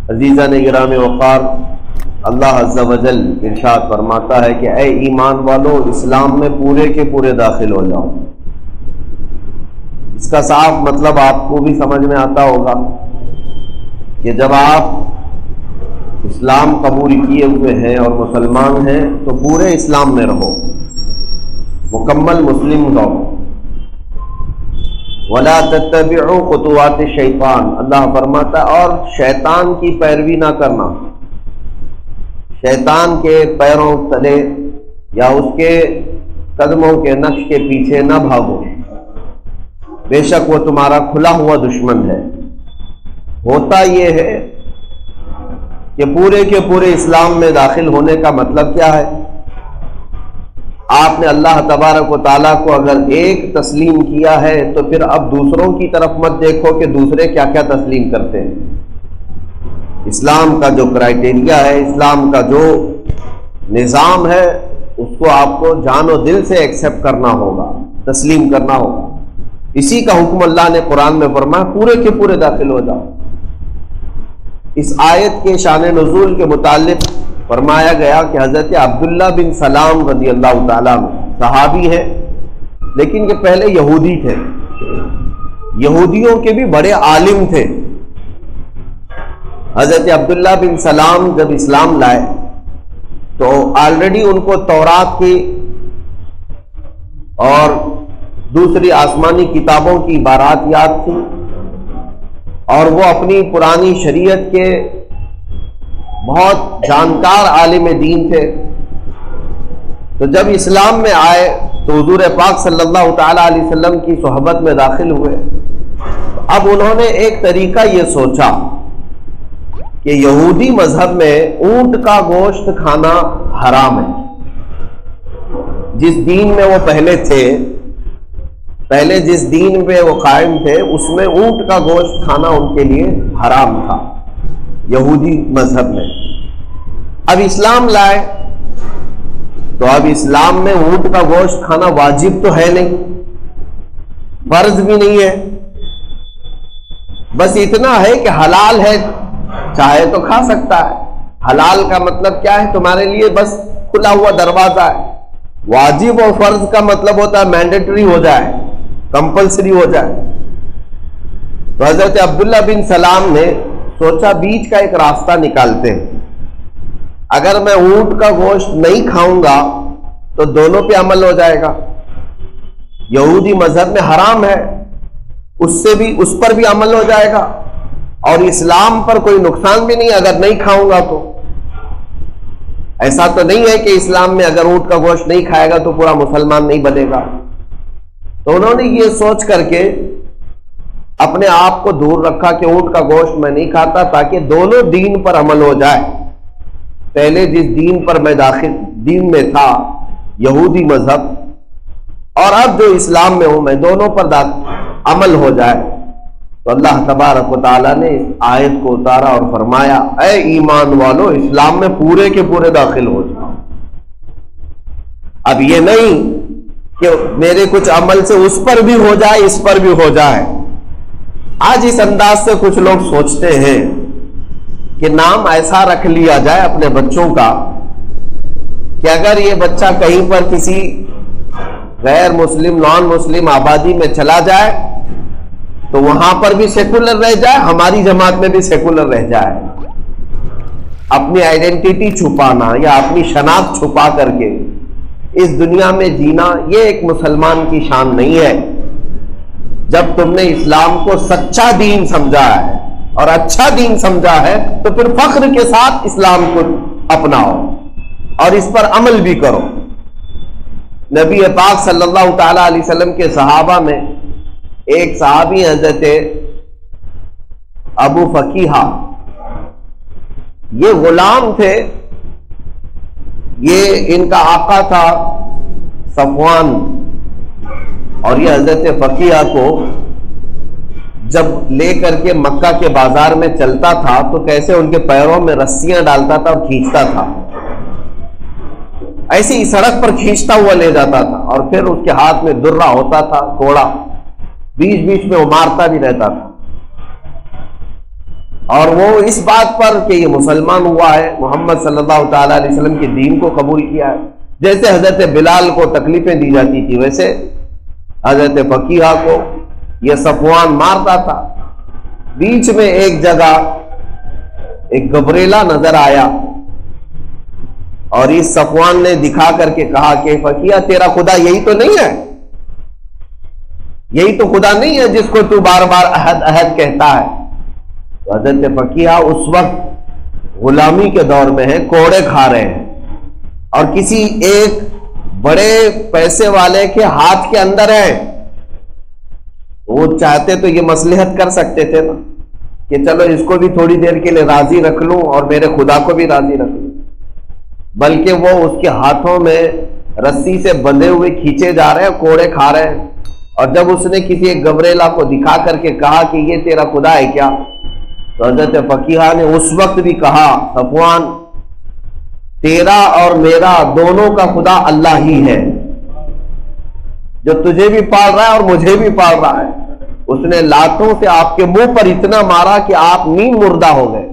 عزیزان گرامی وقار، اللہ عز و جل ارشاد فرماتا ہے کہ اے ایمان والو اسلام میں پورے کے پورے داخل ہو جاؤ۔ اس کا صاف مطلب آپ کو بھی سمجھ میں آتا ہوگا کہ جب آپ اسلام قبول کیے ہوئے ہیں اور مسلمان ہیں تو پورے اسلام میں رہو، مکمل مسلم رہو۔ وَلَا تَتَّبِعُوا خُطُوَاتِ الشَّيْطَانِ، اللہ فرماتا اور شیطان کی پیروی نہ کرنا، شیطان کے پیروں تلے یا اس کے قدموں کے نقش کے پیچھے نہ بھاگو، بے شک وہ تمہارا کھلا ہوا دشمن ہے۔ ہوتا یہ ہے کہ پورے کے پورے اسلام میں داخل ہونے کا مطلب کیا ہے؟ آپ نے اللہ تبارک و تعالیٰ کو اگر ایک تسلیم کیا ہے تو پھر اب دوسروں کی طرف مت دیکھو کہ دوسرے کیا کیا تسلیم کرتے ہیں۔ اسلام کا جو کرائٹیریا ہے، اسلام کا جو نظام ہے، اس کو آپ کو جان و دل سے ایکسیپٹ کرنا ہوگا، تسلیم کرنا ہوگا۔ اسی کا حکم اللہ نے قرآن میں فرمایا پورے کے پورے داخل ہو جاؤ۔ اس آیت کے شان نزول کے متعلق فرمایا گیا کہ حضرت عبداللہ بن سلام رضی اللہ تعالیٰ صحابی ہے، لیکن یہ پہلے یہودی تھے، یہودیوں کے بھی بڑے عالم تھے۔ حضرت عبداللہ بن سلام جب اسلام لائے تو آلریڈی ان کو تورات کی اور دوسری آسمانی کتابوں کی عبارات یاد تھی، اور وہ اپنی پرانی شریعت کے بہت جانکار عالم دین تھے۔ تو جب اسلام میں آئے تو حضور پاک صلی اللہ تعالی علیہ وسلم کی صحبت میں داخل ہوئے۔ اب انہوں نے ایک طریقہ یہ سوچا کہ یہودی مذہب میں اونٹ کا گوشت کھانا حرام ہے۔ جس دین میں وہ پہلے تھے، پہلے جس دین پہ وہ قائم تھے، اس میں اونٹ کا گوشت کھانا ان کے لیے حرام تھا، یہودی مذہب میں۔ اب اسلام لائے تو اب اسلام میں اونٹ کا گوشت کھانا واجب تو ہے نہیں، فرض بھی نہیں ہے، بس اتنا ہے کہ حلال ہے، چاہے تو کھا سکتا ہے۔ حلال کا مطلب کیا ہے؟ تمہارے لیے بس کھلا ہوا دروازہ ہے۔ واجب اور فرض کا مطلب ہوتا ہے مینڈیٹری ہو جائے، کمپلسری ہو جائے۔ تو حضرت عبداللہ بن سلام نے سوچا بیچ کا ایک راستہ نکالتے ہیں، اگر میں اونٹ کا گوشت نہیں کھاؤں گا تو دونوں پہ عمل ہو جائے گا، یہودی مذہب میں حرام ہے، اس پر بھی عمل ہو جائے گا، اور اسلام پر کوئی نقصان بھی نہیں اگر نہیں کھاؤں گا تو۔ ایسا تو نہیں ہے کہ اسلام میں اگر اونٹ کا گوشت نہیں کھائے گا تو پورا مسلمان نہیں بنے گا۔ تو انہوں نے یہ سوچ کر کے اپنے آپ کو دور رکھا کہ اونٹ کا گوشت میں نہیں کھاتا، تاکہ دونوں دین پر عمل ہو جائے۔ پہلے جس دین پر میں دین میں تھا، یہودی مذہب، اور اب جو اسلام میں ہوں، میں دونوں پر عمل ہو جائے۔ تو اللہ تبارک و تعالیٰ نے اس آیت کو اتارا اور فرمایا اے ایمان والو اسلام میں پورے کے پورے داخل ہو جاؤ۔ اب یہ نہیں کہ میرے کچھ عمل سے اس پر بھی ہو جائے، اس پر بھی ہو جائے۔ آج اس انداز سے کچھ لوگ سوچتے ہیں کہ نام ایسا رکھ لیا جائے اپنے بچوں کا کہ اگر یہ بچہ کہیں پر کسی غیر مسلم نان مسلم آبادی میں چلا جائے تو وہاں پر بھی سیکولر رہ جائے، ہماری جماعت میں بھی سیکولر رہ جائے۔ اپنی آئیڈینٹی چھپانا یا اپنی شناخت چھپا کر کے اس دنیا میں جینا، یہ ایک مسلمان کی شان نہیں ہے۔ جب تم نے اسلام کو سچا دین سمجھا ہے اور اچھا دین سمجھا ہے تو پھر فخر کے ساتھ اسلام کو اپناؤ اور اس پر عمل بھی کرو۔ نبی پاک صلی اللہ تعالی علیہ وسلم کے صحابہ میں ایک صحابی حضرت ابو فقیہ، یہ غلام تھے، یہ ان کا آقا تھا صفوان، اور یہ حضرت فقیہ کو جب لے کر کے مکہ کے بازار میں چلتا تھا تو کیسے ان کے پیروں میں رسیاں ڈالتا تھا اور کھینچتا تھا، ایسے ہی سڑک پر کھینچتا ہوا لے جاتا تھا، اور پھر اس کے ہاتھ میں درہ ہوتا تھا، کوڑا، بیچ بیچ میں وہ مارتا بھی رہتا تھا۔ اور وہ اس بات پر کہ یہ مسلمان ہوا ہے، محمد صلی اللہ تعالیٰ علیہ وسلم کے دین کو قبول کیا ہے۔ جیسے حضرت بلال کو تکلیفیں دی جاتی تھی، ویسے حضرت فقیہ کو یہ صفوان مارتا تھا۔ بیچ میں ایک جگہ ایک گبریلا نظر آیا اور اس صفوان نے دکھا کر کے کہا کہ فقیہ تیرا خدا یہی تو نہیں ہے، یہی تو خدا نہیں ہے جس کو تو بار بار احد احد کہتا ہے۔ تو حضرت فقیہ اس وقت غلامی کے دور میں ہیں، کوڑے کھا رہے ہیں، اور کسی ایک بڑے پیسے والے کے ہاتھ کے اندر ہے۔ وہ چاہتے تو یہ مصلحت کر سکتے تھے نا کہ چلو اس کو بھی تھوڑی دیر کے لیے راضی رکھ لوں اور میرے خدا کو بھی راضی رکھ لوں، بلکہ وہ اس کے ہاتھوں میں رسی سے بندھے ہوئے کھینچے جا رہے ہیں، کوڑے کھا رہے ہیں۔ اور جب اس نے کسی ایک گبریلا کو دکھا کر کے کہا کہ یہ تیرا خدا ہے کیا، تو حضرت فقیہ نے اس وقت بھی کہا صفوان تیرا اور میرا دونوں کا خدا اللہ ہی ہے، جو تجھے بھی پال رہا ہے اور مجھے بھی پال رہا ہے۔ اس نے لاتوں سے آپ کے منہ پر اتنا مارا کہ آپ نیم مردہ ہو گئے۔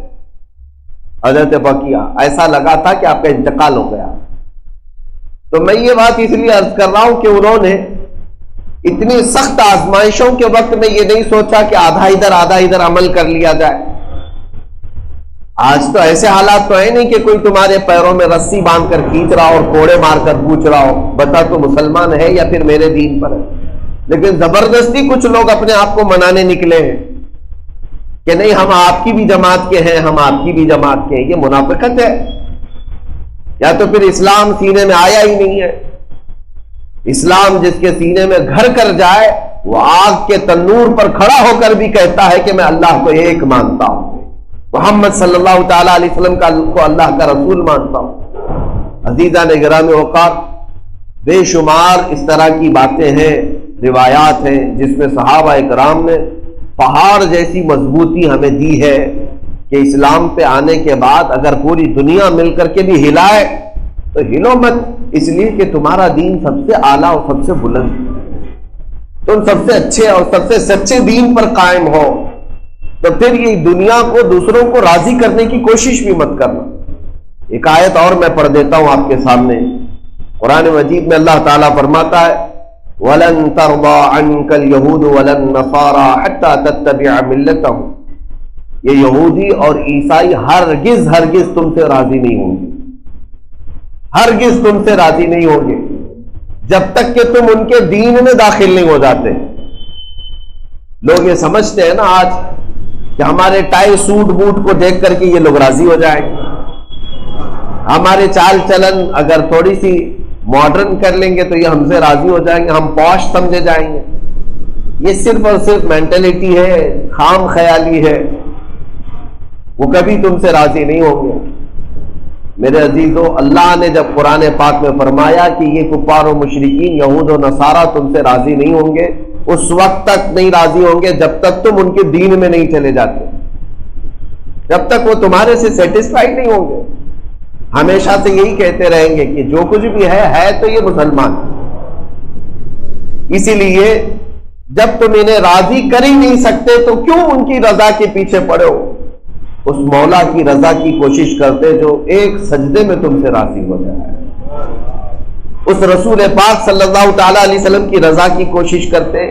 حضرت فقیہ ایسا لگا تھا کہ آپ کا انتقال ہو گیا۔ تو میں یہ بات اس لیے عرض کر رہا ہوں کہ انہوں نے اتنی سخت آزمائشوں کے وقت میں یہ نہیں سوچا کہ آدھا ادھر عمل کر لیا جائے۔ آج تو ایسے حالات تو ہے نہیں کہ کوئی تمہارے پیروں میں رسی باندھ کر کھینچ رہا اور کوڑے مار کر پوچھ رہا ہو بتا تو مسلمان ہے یا پھر میرے دین پر ہے، لیکن زبردستی کچھ لوگ اپنے آپ کو منانے نکلے ہیں کہ نہیں ہم آپ کی بھی جماعت کے ہیں، ہم آپ کی بھی جماعت کے ہیں۔ یہ منافقت ہے، یا تو پھر اسلام سینے میں آیا ہی نہیں ہے۔ اسلام جس کے سینے میں گھر کر جائے وہ آگ کے تنور پر کھڑا ہو کر بھی کہتا ہے کہ میں اللہ کو ایک مانتا ہوں، محمد صلی اللہ تعالیٰ علیہ وسلم کو اللہ کا رسول مانتا ہوں۔ عزیزان گرامی وقار، بے شمار اس طرح کی باتیں ہیں، روایات ہیں جس میں صحابہ اکرام نے پہاڑ جیسی مضبوطی ہمیں دی ہے کہ اسلام پہ آنے کے بعد اگر پوری دنیا مل کر کے بھی ہلائے تو ہلو مت، اس لیے کہ تمہارا دین سب سے اعلیٰ اور سب سے بلند ہے، تم سب سے اچھے اور سب سے سچے دین پر قائم ہو، تو پھر یہ دنیا کو دوسروں کو راضی کرنے کی کوشش بھی مت کرنا۔ ایک آیت اور میں پڑھ دیتا ہوں آپ کے سامنے، قرآن مجید میں اللہ تعالیٰ فرماتا ہے وَلَن تَرْضَىٰ عَنْكَ الْيَهُودُ وَلَا النَّصَارَىٰ حَتَّىٰ تَتَّبِعَ مِلَّتَهُمْ، یہ یہودی اور عیسائی ہرگز تم سے راضی نہیں ہوں گے، ہرگز تم سے راضی نہیں ہوں گے جب تک کہ تم ان کے دین میں داخل نہیں ہو جاتے۔ لوگ یہ سمجھتے ہیں نا آج کہ ہمارے ٹائی سوٹ بوٹ کو دیکھ کر کے یہ لوگ راضی ہو جائیں گے، ہمارے چال چلن اگر تھوڑی سی ماڈرن کر لیں گے تو یہ ہم سے راضی ہو جائیں گے، ہم پوش سمجھے جائیں گے۔ یہ صرف اور صرف مینٹلٹی ہے، خام خیالی ہے، وہ کبھی تم سے راضی نہیں ہوں گے۔ میرے عزیزو، اللہ نے جب قرآن پاک میں فرمایا کہ یہ کفار و مشرکین یہود و نصارہ تم سے راضی نہیں ہوں گے، اس وقت تک نہیں راضی ہوں گے جب تک تم ان کے دین میں نہیں چلے جاتے، جب تک وہ تمہارے سے سیٹسفائیڈ نہیں ہوں گے، ہمیشہ سے یہی کہتے رہیں گے کہ جو کچھ بھی ہے تو یہ مسلمان۔ اسی لیے جب تم انہیں راضی کر ہی نہیں سکتے تو کیوں ان کی رضا کے پیچھے پڑے ہو؟ اس مولا کی رضا کی کوشش کرتے جو ایک سجدے میں تم سے راضی ہو جائے، اس رسول پاک صلی اللہ تعالی علیہ وسلم کی رضا کی کوشش کرتے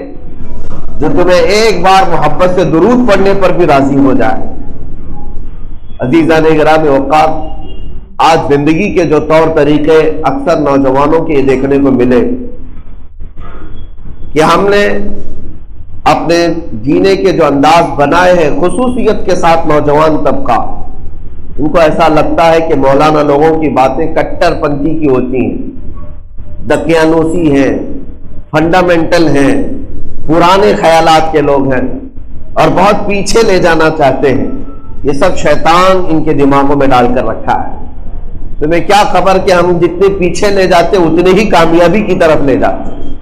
جو تمہیں ایک بار محبت سے درود پڑھنے پر بھی راضی ہو جائے۔ عزیزان گرامی وقار، آج زندگی کے جو طور طریقے اکثر نوجوانوں کے دیکھنے کو ملے کہ ہم نے اپنے جینے کے جو انداز بنائے ہیں، خصوصیت کے ساتھ نوجوان طبقہ، ان کو ایسا لگتا ہے کہ مولانا لوگوں کی باتیں کٹر پنتھی کی ہوتی ہیں، دقیانوسی ہیں، فنڈامنٹل ہیں، پرانے خیالات کے لوگ ہیں اور بہت پیچھے لے جانا چاہتے ہیں۔ یہ سب شیطان ان کے دماغوں میں ڈال کر رکھا ہے۔ تمہیں کیا خبر کہ ہم جتنے پیچھے لے جاتے اتنے ہی کامیابی کی طرف لے جاتے ہیں۔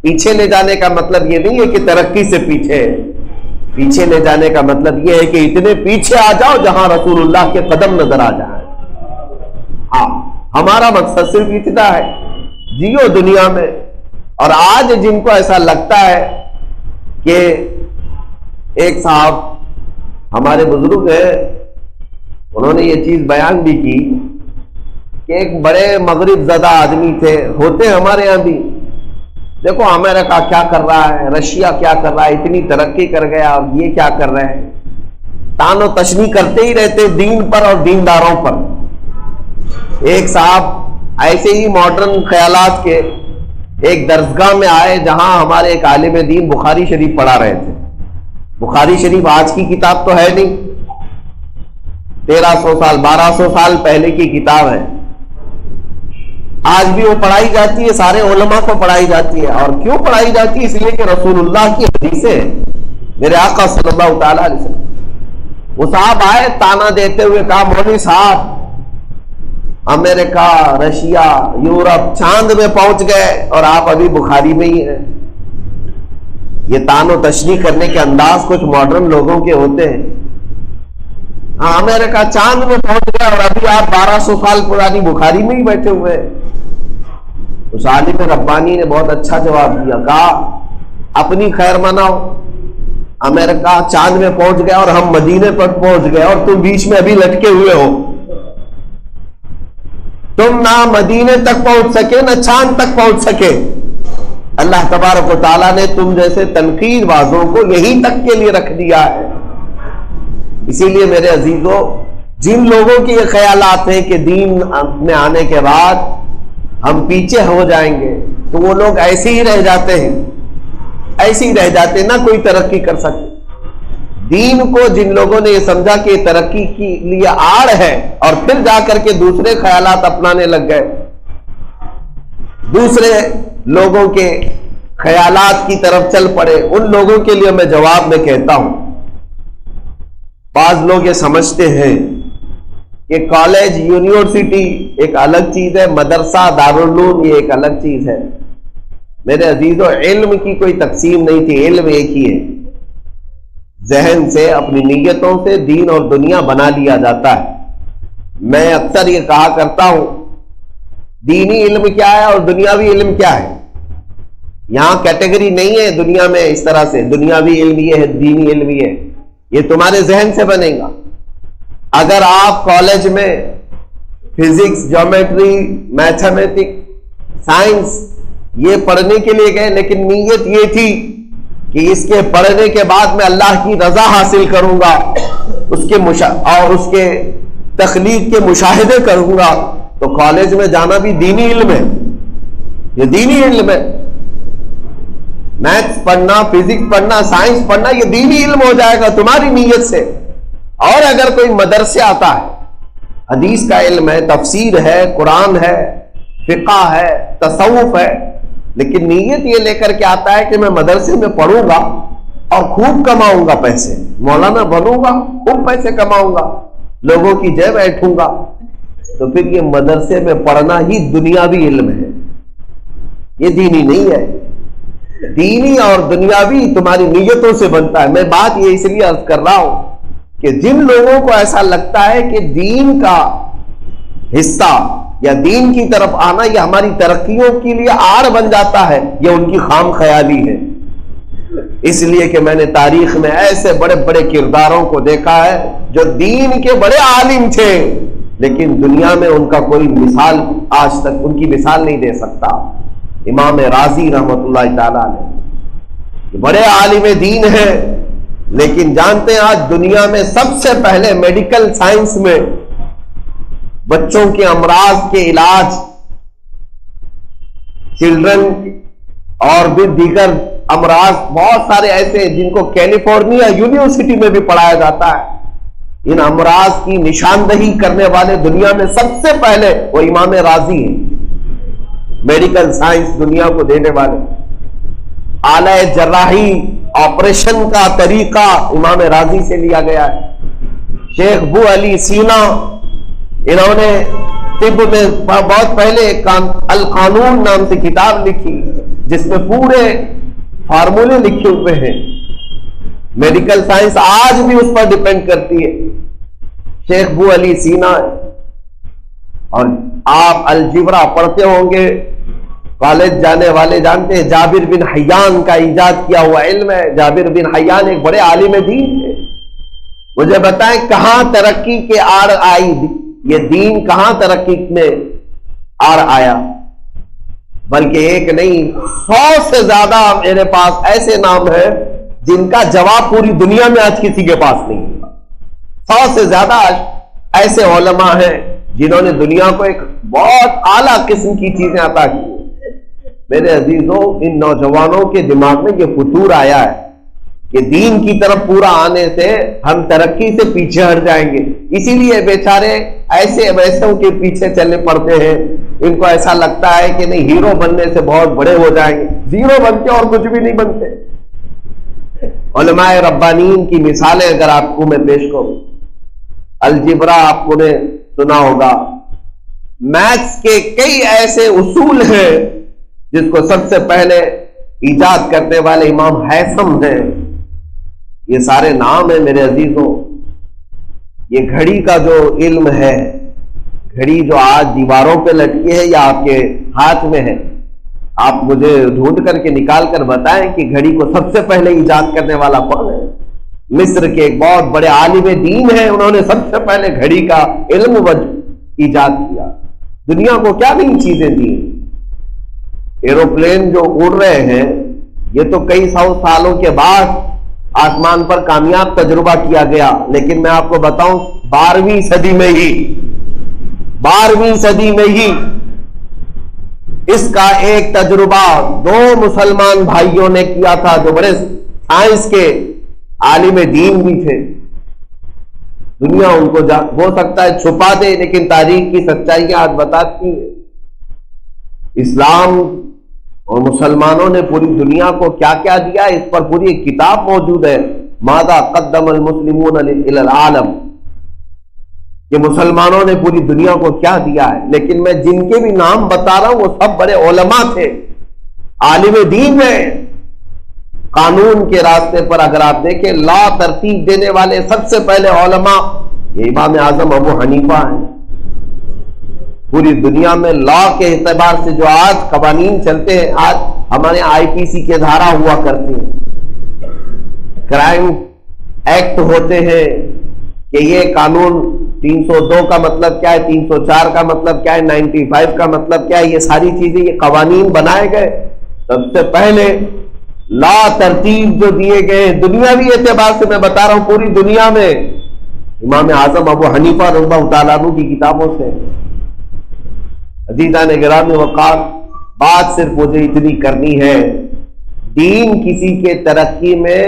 پیچھے لے جانے کا مطلب یہ نہیں ہے کہ ترقی سے پیچھے لے جانے کا مطلب یہ ہے کہ اتنے پیچھے آ جاؤ جہاں رسول اللہ کے قدم نظر آ جائیں۔ ہاں، ہمارا مقصد صرف اتنا ہے، جیو دنیا میں۔ اور آج جن کو ایسا لگتا ہے کہ ایک صاحب ہمارے بزرگ ہیں انہوں نے یہ چیز بیان بھی کی کہ ایک بڑے مغرب زدہ آدمی تھے، ہوتے ہمارے یہاں بھی، دیکھو امریکہ کیا کر رہا ہے، رشیا کیا کر رہا ہے، اتنی ترقی کر گیا اور یہ کیا کر رہے ہیں، تان و تشنیع کرتے ہی رہتے دین پر اور دینداروں پر۔ ایک صاحب ایسے ہی ماڈرن خیالات کے ایک درسگاہ میں آئے جہاں ہمارے ایک عالم دین بخاری شریف پڑھا رہے تھے۔ بخاری شریف آج کی کتاب تو ہے نہیں، 1300 سال 1200 سال پہلے کی کتاب ہے، آج بھی وہ پڑھائی جاتی ہے، سارے علماء کو پڑھائی جاتی ہے۔ اور کیوں پڑھائی جاتی ہے؟ اس لیے کہ رسول اللہ کی حدیثیں، میرے آقا صلی اللہ تعالی علیہ وسلم، وہ صاحب آئے تانا دیتے ہوئے کہا مولوی صاحب امریکہ، رشیا، یورپ، چاند میں پہنچ گئے اور آپ ابھی بخاری میں ہی ہیں۔ یہ تان و تشریح کرنے کے انداز کچھ ماڈرن لوگوں کے ہوتے ہیں۔ ہاں امریکہ چاند میں پہنچ گیا اور ابھی آپ 1200 سال پرانی بخاری میں ہی بیٹھے ہوئے ہیں۔ اس عالم ربانی نے بہت اچھا جواب دیا، کہا اپنی خیر مناؤ، امریکہ چاند میں پہنچ گیا اور ہم مدینے پر پہنچ گئے اور تم بیچ میں ابھی لٹکے ہوئے ہو، تم نہ مدینے تک پہنچ سکے نہ چاند تک پہنچ سکے۔ اللہ تبارک و تعالیٰ نے تم جیسے تنقید بازوں کو یہیں تک کے لیے رکھ دیا ہے۔ اسی لیے میرے عزیزوں، جن لوگوں کے یہ خیالات ہیں کہ دین میں آنے کے بعد ہم پیچھے ہو جائیں گے، تو وہ لوگ ایسے ہی رہ جاتے ہیں، ایسے ہی رہ جاتے ہیں، نہ کوئی ترقی کر سکتے۔ دین کو جن لوگوں نے یہ سمجھا کہ ترقی کے لیے آڑ ہے اور پھر جا کر کے دوسرے خیالات اپنانے لگ گئے، دوسرے لوگوں کے خیالات کی طرف چل پڑے، ان لوگوں کے لیے میں جواب میں کہتا ہوں، بعض لوگ یہ سمجھتے ہیں کہ کالج یونیورسٹی ایک الگ چیز ہے، مدرسہ دارالعلوم یہ ایک الگ چیز ہے۔ میرے عزیزوں، علم کی کوئی تقسیم نہیں تھی، علم ایک ہی ہے۔ ذہن سے، اپنی نیتوں سے دین اور دنیا بنا لیا جاتا ہے۔ میں اکثر یہ کہا کرتا ہوں، دینی علم کیا ہے اور دنیاوی علم کیا ہے؟ یہاں کیٹیگری نہیں ہے دنیا میں اس طرح سے، دنیاوی علم یہ ہے، دینی علم یہ ہے، یہ تمہارے ذہن سے بنے گا۔ اگر آپ کالج میں فزکس، جیومیٹری، میتھمیٹکس، سائنس یہ پڑھنے کے لیے گئے، لیکن نیت یہ تھی کہ اس کے پڑھنے کے بعد میں اللہ کی رضا حاصل کروں گا، اور اس کے تخلیق کے مشاہدے کروں گا، تو کالج میں جانا بھی دینی علم ہے، یہ دینی علم ہے۔ میتھس پڑھنا، فزکس پڑھنا، سائنس پڑھنا یہ دینی علم ہو جائے گا تمہاری نیت سے۔ اور اگر کوئی مدرسے آتا ہے، حدیث کا علم ہے، تفسیر ہے، قرآن ہے، فقہ ہے، تصوف ہے، لیکن نیت یہ لے کر کے آتا ہے کہ میں مدرسے میں پڑھوں گا اور خوب کماؤں گا پیسے، مولانا بنوں گا، خوب پیسے کماؤں گا، لوگوں کی جے بیٹھوں گا، تو پھر یہ مدرسے میں پڑھنا ہی دنیاوی علم ہے، یہ دینی نہیں ہے۔ دینی اور دنیاوی تمہاری نیتوں سے بنتا ہے۔ میں بات یہ اس لیے عرض کر رہا ہوں کہ جن لوگوں کو ایسا لگتا ہے کہ دین کا حصہ یا دین کی طرف آنا یہ ہماری ترقیوں کے لیے آڑ بن جاتا ہے، یہ ان کی خام خیالی ہے۔ اس لیے کہ میں نے تاریخ میں ایسے بڑے بڑے کرداروں کو دیکھا ہے جو دین کے بڑے عالم تھے، لیکن دنیا میں ان کا کوئی مثال آج تک ان کی مثال نہیں دے سکتا۔ امام رازی رحمۃ اللہ تعالی علیہ بڑے عالم دین ہیں، لیکن جانتے ہیں آج دنیا میں سب سے پہلے میڈیکل سائنس میں بچوں کے امراض کے علاج، چلڈرن اور بھی دیگر امراض بہت سارے ایسے ہیں جن کو کیلیفورنیا یونیورسٹی میں بھی پڑھایا جاتا ہے۔ ان امراض کی نشاندہی کرنے والے دنیا میں سب سے پہلے وہ امام رازی ہیں، میڈیکل سائنس دنیا کو دینے والے۔ آلہ جراحی، آپریشن کا طریقہ امام رازی سے لیا گیا ہے۔ شیخ بو علی سینا، انہوں نے طب میں بہت پہلے القانون نام سے کتاب لکھی جس میں پورے فارمولے لکھے ہوئے ہیں۔ میڈیکل سائنس آج بھی اس پر ڈیپینڈ کرتی ہے، شیخ بو علی سینا۔ اور آپ الجبرا پڑھتے ہوں گے، کالج جانے والے جانتے ہیں، جابر بن حیان کا ایجاد کیا ہوا علم ہے۔ جابر بن حیان ایک بڑے عالم دین تھے، مجھے بتائیں کہاں ترقی کے آڑ آئی؟ یہ دین کہاں ترقی میں آڑ آیا؟ بلکہ ایک نہیں 100 سے زیادہ میرے پاس ایسے نام ہیں جن کا جواب پوری دنیا میں آج کسی کے پاس نہیں ہے۔ 100 سے زیادہ ایسے علماء ہیں جنہوں نے دنیا کو ایک بہت اعلیٰ قسم کی چیزیں عطا کی۔ میرے عزیزوں، ان نوجوانوں کے دماغ میں یہ فطور آیا ہے کہ دین کی طرف پورا آنے سے ہم ترقی سے پیچھے ہٹ جائیں گے، اسی لیے بیچارے ایسے ویسوں کے پیچھے چلنے پڑتے ہیں۔ ان کو ایسا لگتا ہے کہ نہیں، ہیرو بننے سے بہت بڑے ہو جائیں گے، زیرو بن کے اور کچھ بھی نہیں بنتے۔ علماء ربانیین کی مثالیں اگر آپ کو میں پیش کروں، الجبرا آپ کو نے سنا ہوگا، میتھس کے کئی ایسے اصول ہیں جس کو سب سے پہلے ایجاد کرنے والے امام ہیثم ہیں۔ یہ سارے نام ہیں میرے عزیزوں۔ یہ گھڑی کا جو علم ہے، گھڑی جو آج دیواروں پہ لٹکی ہے یا آپ کے ہاتھ میں ہے، آپ مجھے ڈھونڈ کر کے نکال کر بتائیں کہ گھڑی کو سب سے پہلے ایجاد کرنے والا کون ہے؟ مصر کے ایک بہت بڑے عالم دین ہیں، انہوں نے سب سے پہلے گھڑی کا علم ایجاد کیا۔ دنیا کو کیا نئی چیزیں دی؟ ایروپلین جو اڑ رہے ہیں، یہ تو کئی 100 سالوں کے بعد آسمان پر کامیاب تجربہ کیا گیا، لیکن میں آپ کو بتاؤں 12ویں صدی میں ہی اس کا ایک تجربہ 2 مسلمان بھائیوں نے کیا تھا جو بڑے سائنس کے عالم دین بھی تھے۔ دنیا ان کو ہو سکتا ہے چھپا دے، لیکن تاریخ کی سچائیاں آج بتاتی ہیں۔ اسلام اور مسلمانوں نے پوری دنیا کو کیا کیا دیا، اس پر پوری ایک کتاب موجود ہے، ماذا قدم المسلمون الی العالم، کہ مسلمانوں نے پوری دنیا کو کیا دیا ہے۔ لیکن میں جن کے بھی نام بتا رہا ہوں وہ سب بڑے علماء تھے، عالم دین ہیں۔ قانون کے راستے پر اگر آپ دیکھیں، لا ترتیب دینے والے سب سے پہلے علماء یہ امام اعظم ابو حنیفہ ہیں۔ پوری دنیا میں لا کے اعتبار سے جو آج قوانین چلتے ہیں، آج ہمارے IPC کے دھارا ہوا کرتے ہیں، کرائم ایکٹ ہوتے ہیں کہ یہ قانون 302 کا مطلب کیا ہے، 304 کا مطلب کیا ہے، 95 کا مطلب کیا ہے، یہ ساری چیزیں، یہ قوانین بنائے گئے۔ سب سے پہلے لا ترتیب جو دیے گئے دنیاوی اعتبار سے میں بتا رہا ہوں، پوری دنیا میں امام اعظم ابو حنیفہ رضی اللہ تعالیٰ عنہ کی کتابوں سے۔ عزیزان گرامی وقار، بات صرف مجھے اتنی کرنی ہے، دین کسی کے ترقی میں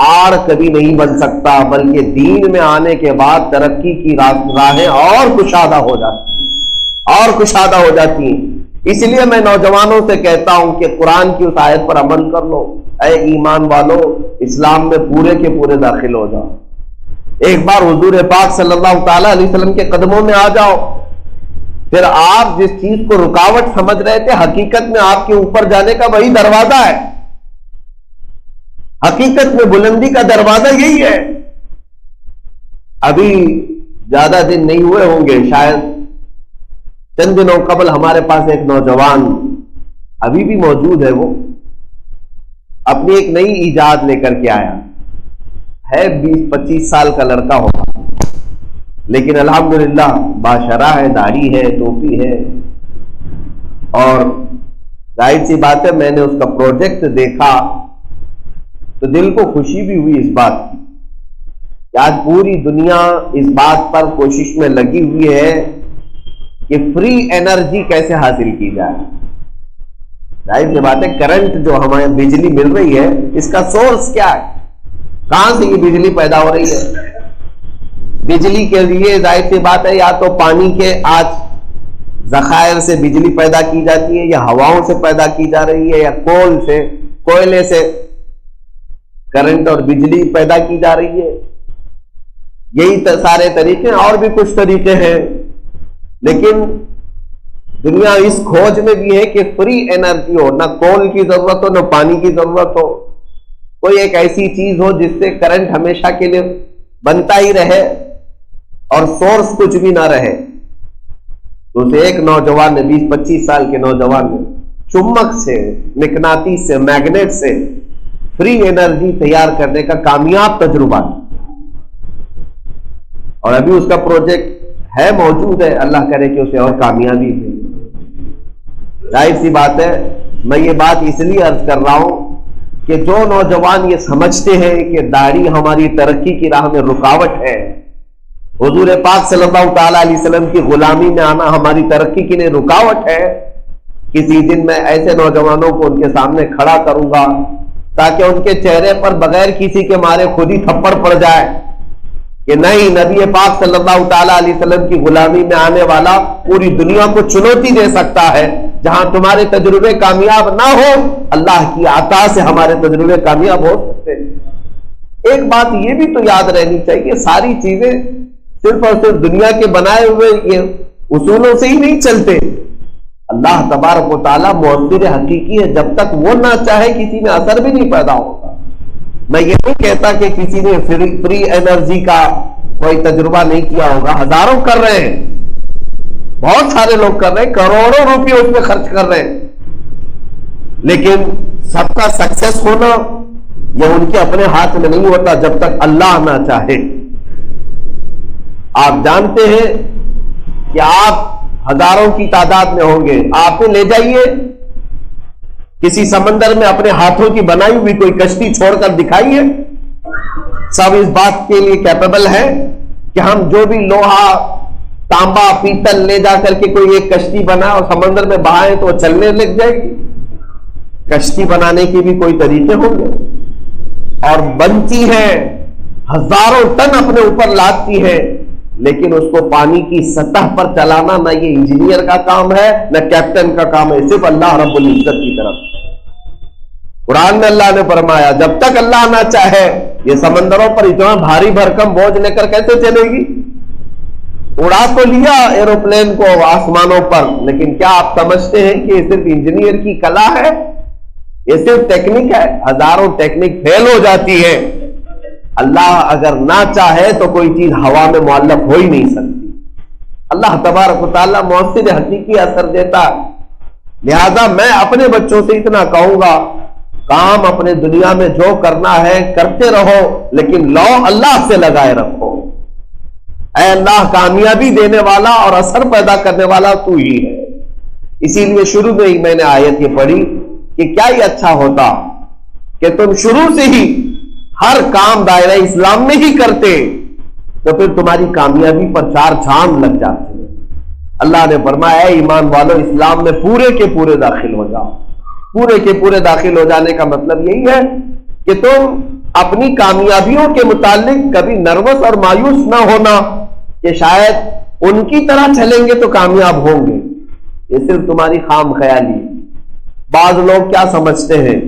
آڑ کبھی نہیں بن سکتا، بلکہ دین میں آنے کے بعد ترقی کی راہیں اور کشادہ ہو جاتی ہیں۔ اس لیے میں نوجوانوں سے کہتا ہوں کہ قرآن کی اس آیت پر عمل کر لو، اے ایمان والو، اسلام میں پورے کے پورے داخل ہو جاؤ۔ ایک بار حضور پاک صلی اللہ تعالی علیہ وسلم کے قدموں میں آ جاؤ، پھر آپ جس چیز کو رکاوٹ سمجھ رہے تھے، حقیقت میں آپ کے اوپر جانے کا وہی دروازہ ہے۔ حقیقت میں بلندی کا دروازہ یہی ہے۔ ابھی زیادہ دن نہیں ہوئے ہوں گے، شاید چند دنوں قبل ہمارے پاس ایک نوجوان ابھی بھی موجود ہے، وہ اپنی ایک نئی ایجاد لے کر کے آیا ہے، 20-25 سال کا لڑکا ہوگا، لیکن الحمدللہ باشرح ہے، داڑھی ہے، ٹوپی ہے، اور ظاہر سی بات ہے میں نے اس کا پروجیکٹ دیکھا تو دل کو خوشی بھی ہوئی اس بات کی کہ آج پوری دنیا اس بات پر کوشش میں لگی ہوئی ہے کہ فری انرجی کیسے حاصل کی جائے۔ ظاہر سی بات ہے کرنٹ جو ہمیں بجلی مل رہی ہے، اس کا سورس کیا ہے، کہاں سے یہ بجلی پیدا ہو رہی ہے؟ بجلی کے لیے ظاہر سی بات ہے یا تو پانی کے آج ذخائر سے بجلی پیدا کی جاتی ہے، یا ہواؤں سے پیدا کی جا رہی ہے، یا کول سے، کوئلے سے کرنٹ اور بجلی پیدا کی جا رہی ہے۔ یہی سارے طریقے، اور بھی کچھ طریقے ہیں، لیکن دنیا اس کھوج میں بھی ہے کہ فری انرجی ہو، نہ کول کی ضرورت ہو، نہ پانی کی ضرورت ہو، کوئی ایک ایسی چیز ہو جس سے کرنٹ ہمیشہ کے لیے بنتا ہی رہے اور سورس کچھ بھی نہ رہے۔ تو اسے ایک نوجوان نے، 20-25 سال کے نوجوان نے چمک سے، مقناطیس سے، میگنیٹ سے فری انرجی تیار کرنے کا کامیاب تجربہ کیا۔ اور ابھی اس کا پروجیکٹ ہے، موجود ہے، اللہ کرے کہ اسے اور کامیابی ملے۔ ظاہر سی بات ہے، میں یہ بات اس لیے عرض کر رہا ہوں کہ جو نوجوان یہ سمجھتے ہیں کہ داڑھی ہماری ترقی کی راہ میں رکاوٹ ہے، حضور پاک صلی اللہ تعالی علیہ وسلم کی غلامی میں آنا ہماری ترقی کے لیے رکاوٹ ہے، کسی دن میں ایسے نوجوانوں کو ان کے سامنے کھڑا کروں گا تاکہ ان کے چہرے پر بغیر کسی کے مارے خود ہی تھپڑ پڑ جائے کہ نہیں، نبی پاک صلی اللہ تعالی علیہ وسلم کی غلامی میں آنے والا پوری دنیا کو چنوتی دے سکتا ہے۔ جہاں تمہارے تجربے کامیاب نہ ہو، اللہ کی عطا سے ہمارے تجربے کامیاب ہو سکتے ہیں۔ ایک بات یہ بھی تو یاد رہنی چاہیے، ساری چیزیں صرف اور صرف دنیا کے بنائے ہوئے یہ اصولوں سے ہی نہیں چلتے۔ اللہ تبارک و تعالیٰ مؤثر حقیقی ہے، جب تک وہ نہ چاہے کسی میں اثر بھی نہیں پیدا ہوگا۔ میں یہ نہیں کہتا کہ کسی نے فری انرجی کا کوئی تجربہ نہیں کیا ہوگا، ہزاروں کر رہے ہیں، بہت سارے لوگ کر رہے ہیں، کروڑوں روپے اس میں خرچ کر رہے ہیں، لیکن سب کا سکسیس ہونا یہ ان کے اپنے ہاتھ میں نہیں ہوتا جب تک اللہ نہ چاہے۔ آپ جانتے ہیں کہ آپ ہزاروں کی تعداد میں ہوں گے، آپ لے جائیے کسی سمندر میں اپنے ہاتھوں کی بنائی ہوئی کوئی کشتی چھوڑ کر دکھائیے، سب اس بات کے لیے کیپیبل ہے کہ ہم جو بھی لوہا، تانبا، پیتل لے جا کر کے کوئی ایک کشتی بنا اور سمندر میں بہائیں تو وہ چلنے لگ جائے گی۔ کشتی بنانے کے بھی کوئی طریقے ہوں گے، اور بنتی ہے، ہزاروں ٹن اپنے اوپر لاتی ہے، لیکن اس کو پانی کی سطح پر چلانا نہ یہ انجینئر کا کام ہے نہ کیپٹن کا کام ہے، صرف اللہ رب العزت کی طرف۔ قرآن میں اللہ نے فرمایا جب تک اللہ نہ چاہے یہ سمندروں پر اتنا بھاری بھرکم بوجھ لے کر کیسے چلے گی؟ اڑا تو لیا ایروپلین کو آسمانوں پر، لیکن کیا آپ سمجھتے ہیں کہ یہ صرف انجینئر کی کلا ہے؟ یہ صرف ٹیکنک ہے، ہزاروں ٹیکنک فیل ہو جاتی ہے۔ اللہ اگر نہ چاہے تو کوئی چیز ہوا میں معلق ہو ہی نہیں سکتی۔ اللہ تبارک و تعالیٰ مؤثر حقیقی اثر دیتا، لہذا میں اپنے بچوں سے اتنا کہوں گا، کام اپنے دنیا میں جو کرنا ہے کرتے رہو، لیکن لو اللہ سے لگائے رکھو۔ اے اللہ، کامیابی دینے والا اور اثر پیدا کرنے والا تو ہی ہے۔ اسی لیے شروع میں ہی میں نے آیت یہ پڑھی کہ کیا یہ اچھا ہوتا کہ تم شروع سے ہی ہر کام دائرہ اسلام میں ہی کرتے، تو پھر تمہاری کامیابی پر چار چاند لگ جاتے۔ اللہ نے فرمایا اے ایمان والو، اسلام میں پورے کے پورے داخل ہو جاؤ۔ پورے کے پورے داخل ہو جانے کا مطلب یہی ہے کہ تم اپنی کامیابیوں کے متعلق کبھی نروس اور مایوس نہ ہونا کہ شاید ان کی طرح چلیں گے تو کامیاب ہوں گے، یہ صرف تمہاری خام خیالی۔ بعض لوگ کیا سمجھتے ہیں،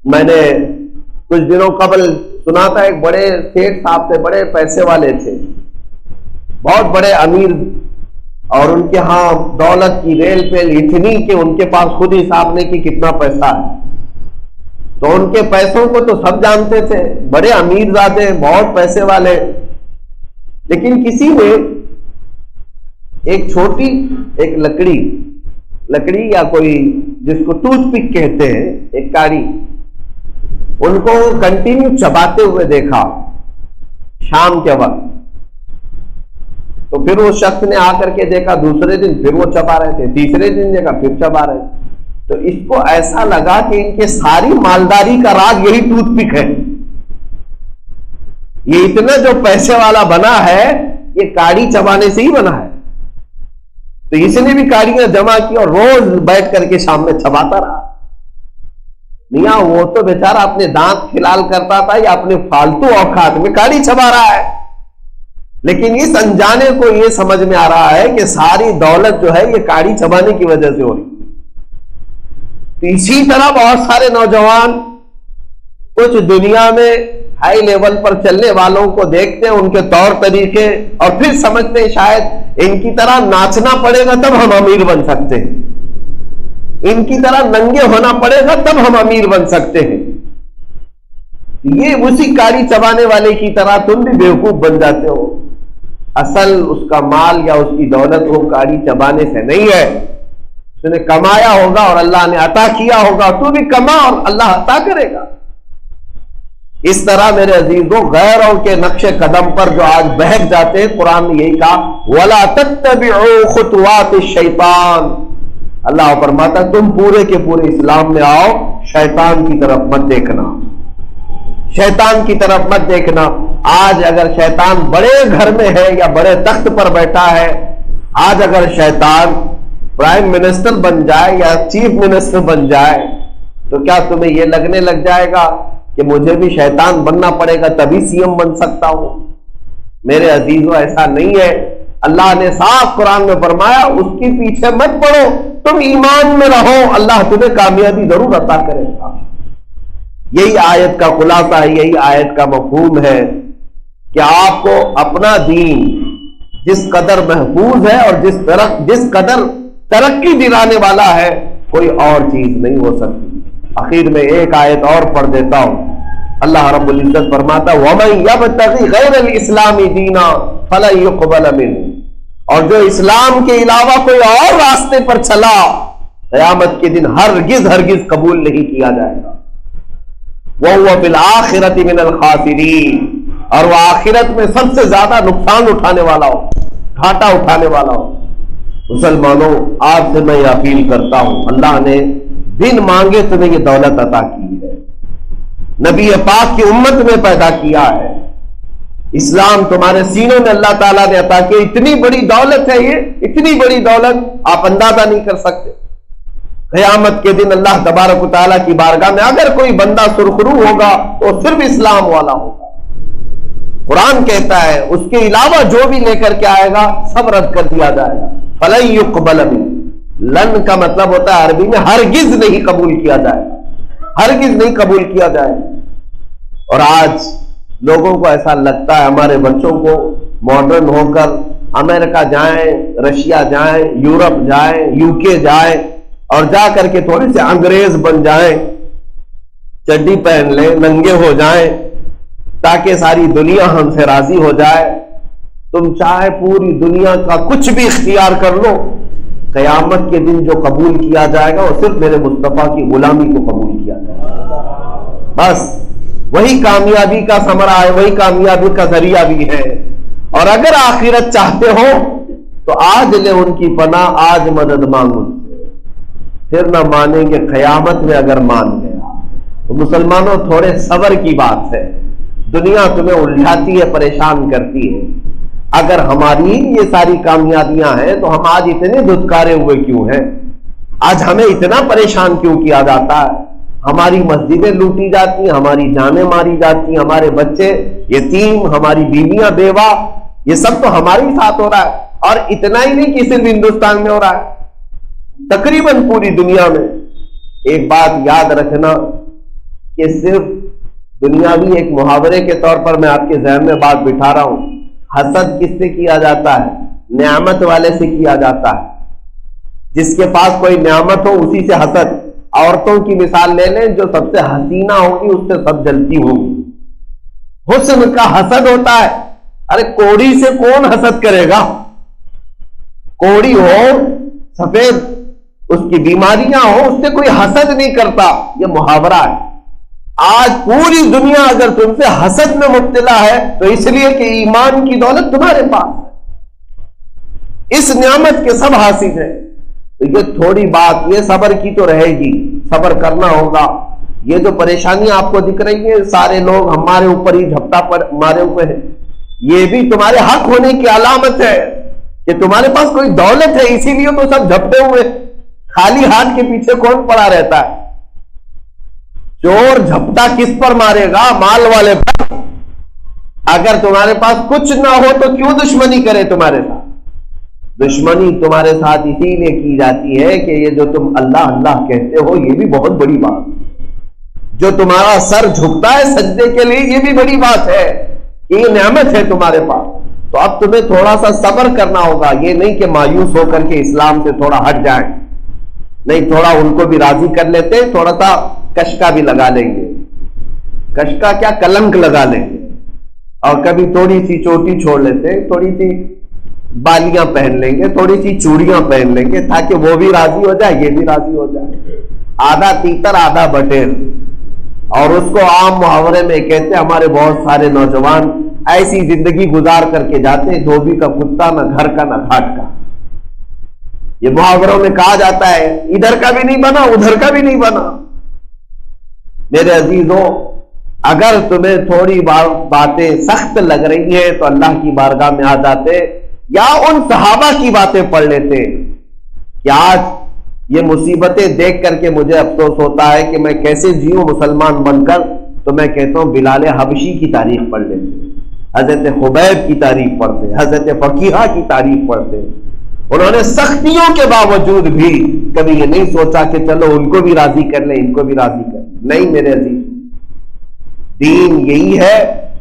میں نے کچھ دنوں قبل سنا تھا، ایک بڑے سیٹھ صاحب تھے، بڑے پیسے والے تھے، بہت بڑے امیر، اور ان کے ہاں دولت کی ریل پیل اتنی کہ ان کے پاس خود حساب نہیں کہ کتنا پیسہ ہے۔ تو ان کے پیسوں کو تو سب جانتے تھے، بڑے امیر زادے، بہت پیسے والے، لیکن کسی نے ایک چھوٹی ایک لکڑی یا کوئی جس کو ٹوتھ پک کہتے ہیں، ایک کاڑی، ان کو کنٹینیو چباتے ہوئے دیکھا شام کے وقت۔ تو پھر وہ شخص نے آ کر کے دیکھا، دوسرے دن پھر وہ چبا رہے تھے، تیسرے دن دیکھا پھر چبا رہے تھے۔ تو اس کو ایسا لگا کہ ان کے ساری مالداری کا راز یہی ٹوتھ پک ہے، یہ اتنا جو پیسے والا بنا ہے یہ کاڑی چبانے سے ہی بنا ہے۔ تو اس نے بھی کاڑیاں جمع کی اور روز بیٹھ کر کے شام میں چباتا رہا۔ میاں وہ تو بیچارہ اپنے دانت کھلال کرتا تھا یا اپنے فالتو اوقات میں کاڑی چبا رہا ہے، لیکن اس انجانے کو یہ سمجھ میں آ رہا ہے کہ ساری دولت جو ہے یہ کاڑی چبانے کی وجہ سے ہو رہی۔ تو اسی طرح بہت سارے نوجوان کچھ دنیا میں ہائی لیول پر چلنے والوں کو دیکھتے ہیں، ان کے طور طریقے، اور پھر سمجھتے ہیں شاید ان کی طرح ناچنا پڑے گا تب ہم امیر بن سکتے ہیں، ان کی طرح ننگے ہونا پڑے گا تب ہم امیر بن سکتے ہیں۔ یہ اسی کاڑی چبانے والے کی طرح تم بھی بیوقوف بن جاتے ہو۔ اصل اس کا مال یا اس کی دولت وہ کاڑی چبانے سے نہیں ہے، اس نے کمایا ہوگا اور اللہ نے عطا کیا ہوگا، تو بھی کما اور اللہ عطا کرے گا۔ اس طرح میرے عزیزوں غیروں کے نقش قدم پر جو آج بہک جاتے ہیں، قرآن نے یہی کہا وَلَا تَتَّبِعُوا خُطُوَاتِ الشَّيْطَانِ، اللہ فرماتا ہے تم پورے کے پورے اسلام میں آؤ، شیطان کی طرف مت دیکھنا، شیطان کی طرف مت دیکھنا۔ آج اگر شیطان بڑے گھر میں ہے یا بڑے تخت پر بیٹھا ہے، آج اگر شیطان پرائم منسٹر بن جائے یا چیف منسٹر بن جائے تو کیا تمہیں یہ لگنے لگ جائے گا کہ مجھے بھی شیطان بننا پڑے گا تبھی سی ایم بن سکتا ہوں؟ میرے عزیزوں ایسا نہیں ہے۔ اللہ نے صاف قرآن میں فرمایا اس کے پیچھے مت پڑو، تم ایمان میں رہو، اللہ تمہیں کامیابی ضرور عطا کرے گا۔ یہی آیت کا خلاصہ ہے، یہی آیت کا مفہوم ہے کہ آپ کو اپنا دین جس قدر محفوظ ہے اور جس قدر ترقی دلانے والا ہے، کوئی اور چیز نہیں ہو سکتی۔ آخر میں ایک آیت اور پڑھ دیتا ہوں، اللہ رب العزت فرماتا ہے وَمَن يَبْتَغِ غَيْرَ الْإِسْلَامِ دِينًا فَلَن يُقْبَلَ مِنْهُ، اور جو اسلام کے علاوہ کوئی اور راستے پر چلا، قیامت کے دن ہرگز قبول نہیں کیا جائے گا۔ وَهُوَ فِي الْآخِرَةِ مِنَ الْخَاسِرِينَ، اور وہ آخرت میں سب سے زیادہ نقصان اٹھانے والا ہو، گھاٹا اٹھانے والا ہو۔ مسلمانوں آپ سے میں یہ اپیل کرتا ہوں، اللہ نے بن مانگے تمہیں یہ دولت عطا کی ہے، نبی پاک کی امت میں پیدا کیا ہے، اسلام تمہارے سینوں میں اللہ تعالیٰ نے عطا کیا۔ اتنی بڑی دولت ہے یہ، اتنی بڑی دولت آپ اندازہ نہیں کر سکتے۔ قیامت کے دن اللہ تبارک و تعالیٰ کی بارگاہ میں اگر کوئی بندہ سرخرو ہوگا تو صرف اسلام والا ہوگا۔ قرآن کہتا ہے اس کے علاوہ جو بھی لے کر کے آئے گا سب رد کر دیا جائے گا۔ فَلَن يُقْبَلَ مِنْهُ، لن کا مطلب ہوتا ہے عربی میں ہرگز نہیں قبول کیا جائے گا، ہرگز نہیں قبول کیا جائے گا۔ اور آج لوگوں کو ایسا لگتا ہے، ہمارے بچوں کو ماڈرن ہو کر امریکہ جائیں، رشیا جائیں، یورپ جائیں، UK جائیں اور جا کر کے تھوڑے سے انگریز بن جائیں، چڈی پہن لیں، ننگے ہو جائیں تاکہ ساری دنیا ہم سے راضی ہو جائے۔ تم چاہے پوری دنیا کا کچھ بھی اختیار کر لو، قیامت کے دن جو قبول کیا جائے گا وہ صرف میرے مصطفیٰ کی غلامی کو قبول کیا جائے گا۔ بس وہی کامیابی کا ثمرہ ہے، وہی کامیابی کا ذریعہ بھی ہے۔ اور اگر آخرت چاہتے ہو تو آج لے ان کی پناہ، آج مدد مانگو ان سے، پھر نہ مانیں گے قیامت میں اگر مان گیا۔ تو مسلمانوں تھوڑے صبر کی بات ہے، دنیا تمہیں الجھاتی ہے، پریشان کرتی ہے۔ اگر ہماری یہ ساری کامیابیاں ہیں تو ہم آج اتنے دھتکارے ہوئے کیوں ہیں؟ آج ہمیں اتنا پریشان کیوں کیا جاتا ہے؟ ہماری مسجدیں لوٹی جاتی ہیں، ہماری جانیں ماری جاتی ہیں، ہمارے بچے یتیم، ہماری بیویاں بیوہ، یہ سب تو ہمارے ساتھ ہو رہا ہے۔ اور اتنا ہی نہیں کہ صرف ہندوستان میں ہو رہا ہے، تقریباً پوری دنیا میں۔ ایک بات یاد رکھنا کہ صرف دنیاوی ایک محاورے کے طور پر میں آپ کے ذہن میں بات بٹھا رہا ہوں، حسد کس سے کیا جاتا ہے؟ نعمت والے سے کیا جاتا ہے۔ جس کے پاس کوئی نعمت ہو اسی سے حسد۔ عورتوں کی مثال لے لیں، جو سب سے حسینہ ہوگی اس سے سب جلتی ہوگی، حسن کا حسد ہوتا ہے۔ ارے کوڑی سے کون حسد کرے گا؟ کوڑی ہو، سفید اس کی بیماریاں ہو، اس سے کوئی حسد نہیں کرتا، یہ محاورہ ہے۔ آج پوری دنیا اگر تم سے حسد میں مبتلا ہے تو اس لیے کہ ایمان کی دولت تمہارے پاس ہے، اس نعمت کے سب حاصل ہے۔ تو یہ تھوڑی بات، یہ صبر کی تو رہے گی، صبر کرنا ہوگا۔ یہ جو پریشانیاں آپ کو دکھ رہی ہیں، سارے لوگ ہمارے اوپر ہی جھپٹا مارے ہوئے ہیں، یہ بھی تمہارے حق ہونے کی علامت ہے کہ تمہارے پاس کوئی دولت ہے، اسی لیے تو سب جھپٹے ہوئے۔ خالی ہاتھ کے پیچھے کون پڑا رہتا ہے؟ چور جھپٹا کس پر مارے گا؟ مال والے پر۔ اگر تمہارے پاس کچھ نہ ہو تو کیوں دشمنی کرے تمہارے ساتھ؟ دشمنی تمہارے ساتھ اسی لیے کی جاتی ہے کہ یہ جو تم اللہ اللہ کہتے ہو یہ بھی بہت بڑی بات ہے، جو تمہارا سر جھکتا ہے سجدے کے لیے یہ بھی بڑی بات ہے، یہ نعمت ہے تمہارے پاس۔ تو اب تمہیں تھوڑا سا صبر کرنا ہوگا، یہ نہیں کہ مایوس ہو کر کے اسلام سے تھوڑا ہٹ جائیں، نہیں، تھوڑا ان کو بھی راضی کر لیتے، تھوڑا سا کشکا بھی لگا لیں گے، کشکا کیا، کلنک لگا لیں گے، اور کبھی تھوڑی سی چوٹی چھوڑ لیتے، تھوڑی سی بالیاں پہن لیں گے، تھوڑی سی چوڑیاں پہن لیں گے، تاکہ وہ بھی راضی ہو جائے، یہ بھی راضی ہو جائے۔ آدھا تیتر آدھا بٹیر، اور اس کو عام محاورے میں کہتے ہیں ہمارے بہت سارے نوجوان ایسی زندگی گزار کر کے جاتے ہیں، دھوبی کا کتا، نہ گھر کا نہ گھاٹ کا۔ یہ محاوروں میں کہا جاتا ہے ادھر کا بھی نہیں بنا ادھر کا بھی نہیں بنا۔ میرے عزیزوں، اگر تمہیں تھوڑی باتیں سخت لگ رہی ہیں تو اللہ کی بارگاہ میں آ جاتے یا ان صحابہ کی باتیں پڑھ لیتے کہ آج یہ مصیبتیں دیکھ کر کے مجھے افسوس ہوتا ہے کہ میں کیسے جیوں مسلمان بن کر، تو میں کہتا ہوں بلال حبشی کی تاریخ پڑھ لیتے، حضرت خبیب کی تاریخ پڑھتے، حضرت فقیہہ کی تاریخ پڑھتے۔ انہوں نے سختیوں کے باوجود بھی کبھی یہ نہیں سوچا کہ چلو ان کو بھی راضی کر لیں، ان کو بھی راضی کر لیں۔ نہیں میرے عزیز، دین یہی ہے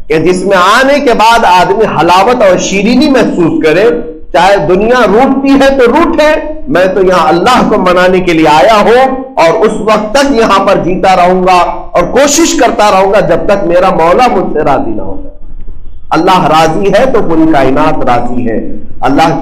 کہ جس میں آنے کے بعد آدمی حلاوت اور شیرینی محسوس کرے، چاہے دنیا روٹتی ہے تو روٹے، میں تو یہاں اللہ کو منانے کے لیے آیا ہوں اور اس وقت تک یہاں پر جیتا رہوں گا اور کوشش کرتا رہوں گا جب تک میرا مولا مجھ سے راضی نہ ہو۔ اللہ راضی ہے تو پوری کائنات راضی ہے۔ اللہ کی